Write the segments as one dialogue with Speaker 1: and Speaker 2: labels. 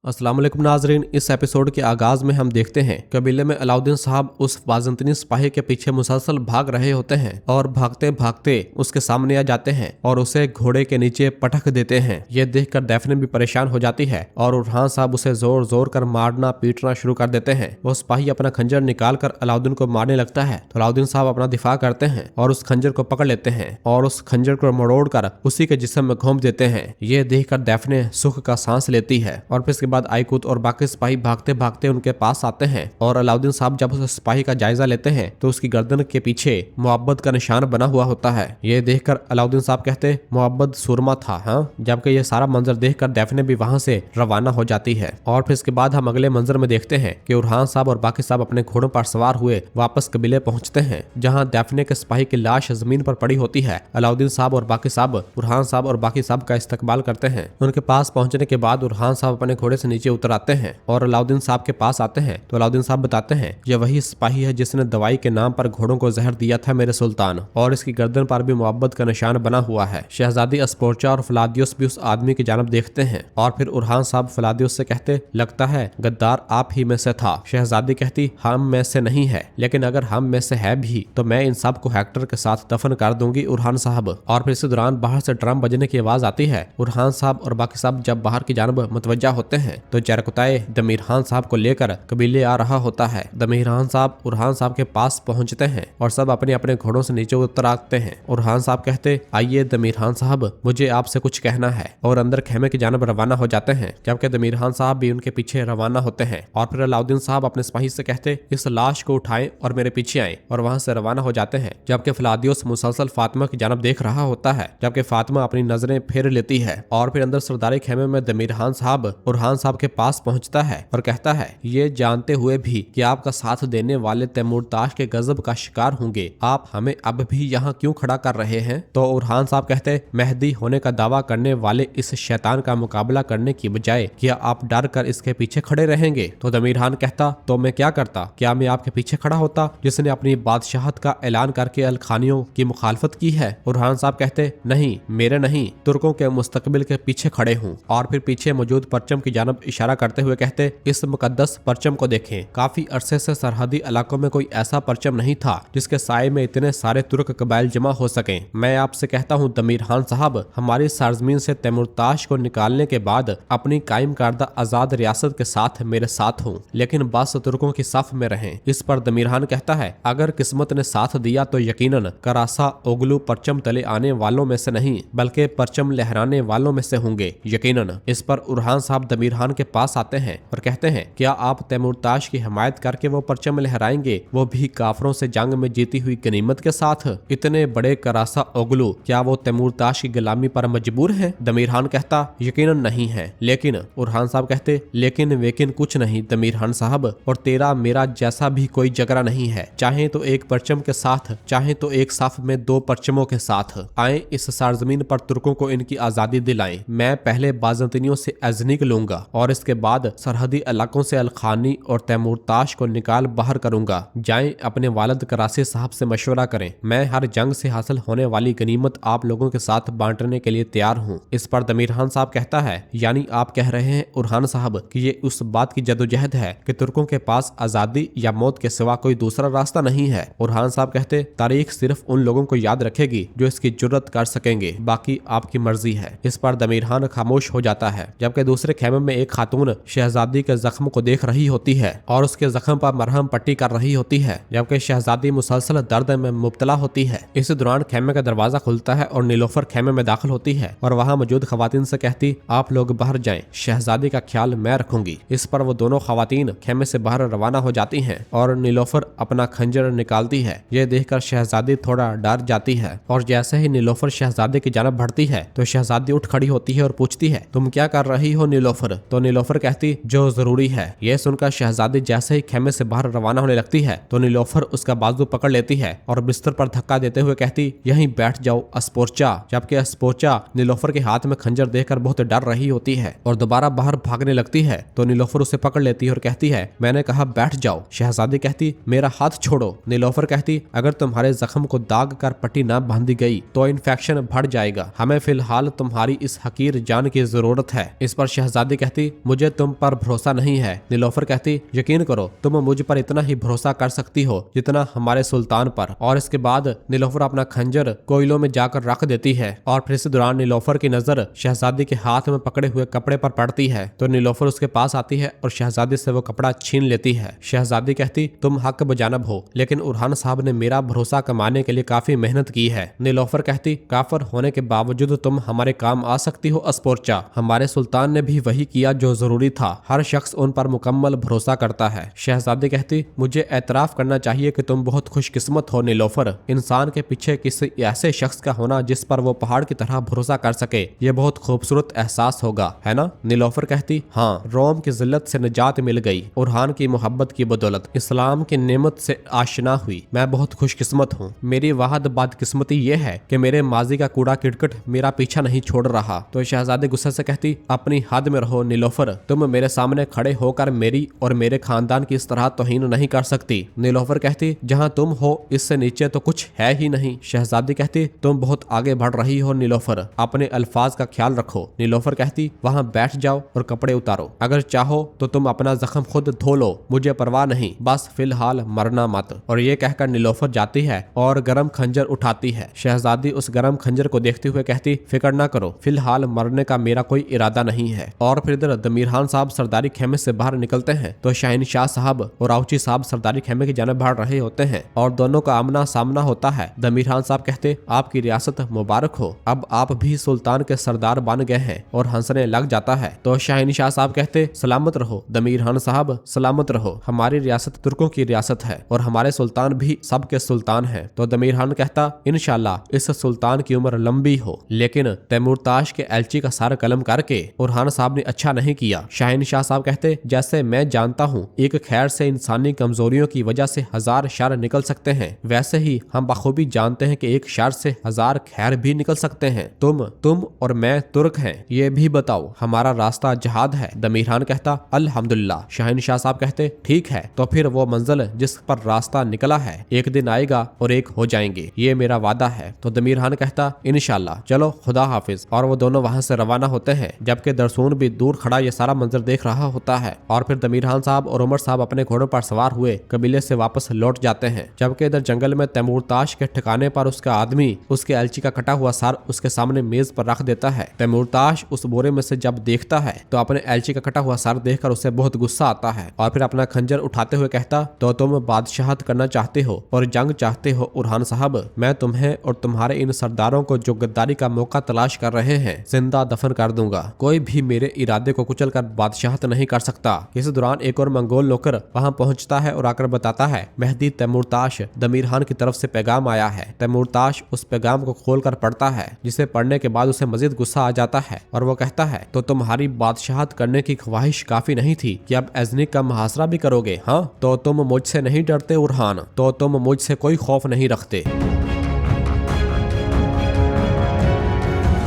Speaker 1: अस्सलाम वालेकुम नाजरीन। इस एपिसोड के आगाज में हम देखते हैं कबीले में अलाउद्दीन साहब उस बाज़ंतीनी सिपाही के पीछे मुसलसल भाग रहे होते हैं और भागते भागते उसके सामने आ जाते हैं और उसे घोड़े के नीचे पटक देते हैं। यह देखकर दैफने भी परेशान हो जाती है और उरहान साहब उसे जोर जोर कर मारना पीटना शुरू कर देते हैं। वो सिपाही अपना खंजर निकाल कर अलाउद्दीन को मारने लगता है तो अलाउद्दीन साहब अपना दिफा करते हैं और उस खंजर को पकड़ लेते हैं और उस खंजर को मरोड़ कर उसी के जिस्म में घोंप देते हैं। ये देखकर दैफने सुख का सांस लेती है और फिर बाद आईकुत और बाकी सिपाही भागते भागते उनके पास आते हैं और अलाउद्दीन साहब जब उस सिपाही का जायजा लेते हैं तो उसकी गर्दन के पीछे मोहब्बत का निशान बना हुआ होता है। ये देखकर अलाउद्दीन साहब कहते मोहब्बत सुरमा था। हाँ, जबकि ये सारा मंजर देखकर दैफने भी वहां से रवाना हो जाती है। और फिर इसके बाद हम अगले मंजर में देखते हैं कि उरहान साहब और बाकी साहब अपने घोड़ों पर सवार हुए वापस कबीले पहुंचते हैं, जहाँ दैफने के सिपाही की लाश जमीन पर पड़ी होती है। अलाउद्दीन साहब और बाकी साहब उरहान साहब और बाकी साहब का इस्तकबाल करते हैं। उनके पास पहुंचने के बाद उरहान साहब अपने घोड़े से नीचे उतर आते हैं और अलाउद्दीन साहब के पास आते हैं तो अलाउद्दीन साहब बताते हैं ये वही सिपाही है जिसने दवाई के नाम पर घोड़ों को जहर दिया था मेरे सुल्तान, और इसकी गर्दन पर भी मोहब्बत का निशान बना हुआ है। शहजादी अस्पोर्चा और फलादियोस भी उस आदमी की जानब देखते हैं और फिर उरहान साहब फलादियोस से कहते लगता है गद्दार आप ही में से था। शहजादी कहती हम में से नहीं है, लेकिन अगर हम में से है भी तो मैं इन सब को हेक्टर के साथ दफन कर दूंगी उरहान साहब। और फिर इसी दौरान बाहर से ड्रम बजने की आवाज आती है। उरहान साहब और बाकी साहब जब बाहर की जानब मुतवज्जा होते हैं तो जरकुताए दमीर खान साहब को लेकर कबीले आ रहा होता है। दमीर खान साहब उरहान साहब के पास पहुंचते हैं और सब अपने अपने घोड़ों से नीचे उतर आते हैं। उरहान साहब कहते आइए दमीर खान साहब, मुझे आपसे कुछ कहना है, और अंदर खेमे की जानब रवाना हो जाते हैं, जबकि दमीर खान साहब भी उनके पीछे रवाना होते हैं। और फिर अलाउद्दीन साहब अपने सिपाही से कहते इस लाश को उठाएं और मेरे पीछे आए, और वहां से रवाना हो जाते हैं। जबकि फलादियोस मुसलसल फातिमा की जानब देख रहा होता है, जबकि फातिमा अपनी नजरें फेर लेती है। और फिर अंदर सरदारी खेमे में दमीर खान साहब उरहान साहब के पास पहुंचता है और कहता है ये जानते हुए भी कि आपका साथ देने वाले तैमूरताश के गजब का शिकार होंगे, आप हमें अब भी यहाँ क्यों खड़ा कर रहे हैं? तो उरहान साहब कहते मेहदी होने का दावा करने वाले इस शैतान का मुकाबला करने की बजाय क्या आप डर कर इसके पीछे खड़े रहेंगे? तो दमीर खान कहता तो मैं क्या करता, क्या मैं आपके पीछे खड़ा होता जिसने अपनी बादशाहत का ऐलान करके अलखानियों की मुखालफत की है? उरहान साहब कहते नहीं, मेरे नहीं, तुर्कों के मुस्तकबिल के पीछे खड़े हूँ। और फिर पीछे मौजूद परचम की जानब इशारा करते हुए कहते इस मुकद्दस परचम को देखें, काफी अरसे से सरहदी इलाकों में कोई ऐसा परचम नहीं था जिसके साए में इतने सारे तुर्क कबाइल जमा हो सकें। मैं आपसे कहता हूँ दमीर खान साहब, हमारी सरजमीन से तैमूरताश को निकालने के बाद अपनी कायम करदा आजाद रियासत के साथ मेरे साथ हूँ, लेकिन बस तुर्कों की सफ में रहें। इस पर दमीर खान कहता है अगर किस्मत ने साथ दिया तो यकीनन करासा ओगलू परचम तले आने वालों में से नहीं बल्कि परचम लहराने वालों में से होंगे, यकीनन। इस पर उरहान साहब दमीर खान के पास आते हैं और कहते हैं क्या आप तैमूरताश की हिमायत करके वो परचम लहराएंगे, वो भी काफरों से जंग में जीती हुई गनीमत के साथ? इतने बड़े करासा ओगलू क्या वो तैमूरताश की गुलामी पर मजबूर है? दमीर खान कहता यकीनन नहीं है, लेकिन उरहान साहब कहते लेकिन वेकिन कुछ नहीं दमीर खान साहब, और तेरा मेरा जैसा भी कोई जगरा नहीं है, चाहे तो एक परचम के साथ चाहे तो एक साफ में दो परचमों के साथ आए, इस सरजमीन पर तुर्कों को इनकी आजादी दिलाएं। मैं पहले बाज़ंतीनियों से अजनीक लूंगा और इसके बाद सरहदी इलाकों से अलखानी और तैमूरताश को निकाल बाहर करूंगा। जाएं अपने वालिद करासी साहब से मशवरा करें, मैं हर जंग से हासिल होने वाली गनीमत आप लोगों के साथ बांटने के लिए तैयार हूँ। इस पर दमीर खान साहब कहता है यानी आप कह रहे हैं उरहान साहब कि ये उस बात की जदोजहद है कि तुर्कों के पास आजादी या मौत के सिवा कोई दूसरा रास्ता नहीं है? उरहान साहब कहते तारीख सिर्फ उन लोगों को याद रखेगी जो इसकी जुर्रत कर सकेंगे, बाकी आपकी मर्जी है। इस पर दमीर खान खामोश हो जाता है, जबकि दूसरे खेमे में एक खातून शहजादी के जख्म को देख रही होती है और उसके जख्म पर मरहम पट्टी कर रही होती है, जबकि शहजादी मुसलसल दर्द में मुब्तला होती है। इस दौरान खेमे का दरवाजा खुलता है और नीलोफर खेमे में दाखिल होती है और वहाँ मौजूद खवातीन से कहती आप लोग बाहर जाएं, शहजादी का ख्याल मैं रखूंगी। इस पर वो दोनों खवातीन खेमे से बाहर रवाना हो जाती हैं और नीलोफर अपना खंजर निकालती है। ये देखकर शहजादी थोड़ा डर जाती है और जैसे ही नीलोफर शहजादी की जानब बढ़ती है तो शहजादी उठ खड़ी होती है और पूछती है तुम क्या कर रही हो नीलोफर? तो नीलोफर कहती जो जरूरी है। यह सुनकर शहजादी जैसे ही खेमे से बाहर रवाना होने लगती है तो नीलोफर उसका बाजू पकड़ लेती है और बिस्तर पर धक्का देते हुए कहती यहीं बैठ जाओ अस्पोर्चा, जबकि अस्पोर्चा नीलोफर के हाथ में खंजर देखकर बहुत डर रही होती है और दोबारा बाहर भागने लगती है। तो नीलोफर उसे पकड़ लेती है और कहती है मैंने कहा बैठ जाओ। शहजादी कहती मेरा हाथ छोड़ो। नीलोफर कहती अगर तुम्हारे जख्म को दाग कर पट्टी न बांधी गई तो इन्फेक्शन बढ़ जाएगा, हमें फिलहाल तुम्हारी इस हकीर जान की जरूरत है। इस पर शहजादी कहती कहती मुझे तुम पर भरोसा नहीं है। नीलोफर कहती यकीन करो, तुम मुझ पर इतना ही भरोसा कर सकती हो जितना हमारे सुल्तान पर। और इसके बाद नीलोफर अपना खंजर कोयलों में जाकर रख देती है और फिर इस दौरान नीलोफर की नजर शहजादी के हाथ में पकड़े हुए कपड़े पर पड़ती है तो नीलोफर उसके पास आती है और शहजादी से वो कपड़ा छीन लेती है। शहजादी कहती तुम हक बजानब हो, लेकिन उरहान साहब ने मेरा भरोसा कमाने के लिए काफी मेहनत की है। नीलोफर कहती काफर होने के बावजूद तुम हमारे काम आ सकती हो अस्पोर्चा। हमारे सुल्तान ने भी वही किया जो जरूरी था। हर शख्स उन पर मुकम्मल भरोसा करता है। शहजादी कहती मुझे एतराफ करना चाहिए कि तुम बहुत खुशकिस्मत हो नीलोफर। इंसान के पीछे किसी ऐसे शख्स का होना जिस पर वो पहाड़ की तरह भरोसा कर सके, ये बहुत खूबसूरत एहसास होगा, है ना? नीलोफर कहती हाँ, रोम की जिल्लत से निजात मिल गई। उरहान की मोहब्बत की बदौलत इस्लाम की नेमत से आशना हुई। मैं बहुत खुशकिस्मत हूँ। मेरी वाहद बदकिस्मती ये है कि मेरे माजी का कूड़ा किटकट मेरा पीछा नहीं छोड़ रहा। तो शहजादी गुस्से से कहती अपनी हद में रहो नीलोफर, तुम मेरे सामने खड़े होकर मेरी और मेरे खानदान की इस तरह तौहीन नहीं कर सकती। नीलोफर कहती जहाँ तुम हो इससे नीचे तो कुछ है ही नहीं। शहजादी कहती तुम बहुत आगे बढ़ रही हो नीलोफर, अपने अल्फाज का ख्याल रखो। नीलोफर कहती वहाँ बैठ जाओ और कपड़े उतारो, अगर चाहो तो तुम अपना जख्म खुद धो लो, मुझे परवाह नहीं, बस फिलहाल मरना मत। और ये कहकर नीलोफर जाती है और गरम खंजर उठाती है। शहजादी उस गरम खंजर को देखते हुए कहती फिक्र ना करो, फिलहाल मरने का मेरा कोई इरादा नहीं है। और फिर इधर दमीरहान साहब सरदारी खेमे से बाहर निकलते हैं तो शहनशाह साहब और आउची साहब सरदारी खेमे की जानिब बढ़ रहे होते हैं और दोनों का आमना सामना होता है। दमीरहान साहब कहते आपकी रियासत मुबारक हो, अब आप भी सुल्तान के सरदार बन गए हैं और हंसने लग जाता है। तो शहनशाह साहब कहते सलामत रहो दमीरहान साहब, सलामत रहो, हमारी रियासत तुर्कों की रियासत है और हमारे सुल्तान भी सबके सुल्तान हैं। तो दमीरहान कहता इंशाल्लाह इस सुल्तान की उम्र लंबी हो, लेकिन तैमूरताश के एलची का सर कलम करके उरहान साहब ने अच्छा नहीं किया। शहनशाह साहब कहते जैसे मैं जानता हूँ एक खैर से इंसानी कमजोरियों की वजह से हजार शर निकल सकते हैं, वैसे ही हम बखूबी जानते हैं कि एक शर से हजार खैर भी निकल सकते हैं। तुम और मैं तुर्क हैं, ये भी बताओ हमारा रास्ता जहाद है। दमीरहान कहता अल्हम्दुलिल्लाह। शहनशाह साहब कहते ठीक है, तो फिर वो मंजिल जिस पर रास्ता निकला है एक दिन आएगा और एक हो जाएंगे, ये मेरा वादा है। तो दमीरहान कहता इंशाल्लाह, चलो खुदा हाफिज। और वो दोनों वहां से रवाना होते हैं, जबकि दरसून भी दूर खड़ा ये सारा मंजर देख रहा होता है। और फिर दमीरहान साहब और उमर साहब अपने घोड़ों पर सवार हुए कबीले से वापस लौट जाते हैं, जबकि इधर जंगल में तैमूरताश के ठिकाने पर उसका आदमी उसके एलची का कटा हुआ सर उसके सामने मेज पर रख देता है। तैमूरताश उस बोरे में से जब देखता है तो अपने एलची का कटा हुआ सर देखकर उसे बहुत गुस्सा आता है और फिर अपना खंजर उठाते हुए कहता तो तुम बादशाहत करना चाहते हो और जंग चाहते हो उरहान साहब, मैं तुम्हें और तुम्हारे इन सरदारों को जो गद्दारी का मौका तलाश कर रहे हैं जिंदा दफन कर दूंगा। कोई भी मेरे इरादे को कुचल कर बादशाहत नहीं कर सकता। इस दौरान एक और मंगोल नौकर वहां पहुंचता है और आकर बताता है मेहदी तैमूरताश दमीरहान की तरफ से पैगाम आया है। तैमूरताश उस पैगाम को खोलकर पढ़ता है, जिसे पढ़ने के बाद उसे मजीद गुस्सा आ जाता है और वो कहता है तो तुम्हारी बादशाहत करने की ख्वाहिश काफी नहीं थी कि अब एजनिक का मुहासरा भी करोगे? हाँ, तो तुम मुझसे नहीं डरते उरहान, तो तुम मुझसे कोई खौफ नहीं रखते।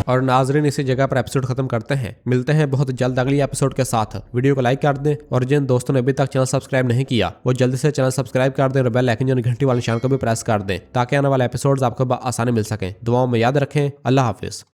Speaker 1: और नाजरीन इसी जगह पर एपिसोड खत्म करते हैं। मिलते हैं बहुत जल्द अगली एपिसोड के साथ। वीडियो को लाइक कर दें और जिन दोस्तों ने अभी तक चैनल सब्सक्राइब नहीं किया वो जल्दी से चैनल सब्सक्राइब कर दें और बेल आइकन घंटी वाले निशान को भी प्रेस कर दें ताकि आने वाले एपिसोड्स आपको आसानी मिल सकें। दुआओं में याद रखें। अल्लाह हाफिज।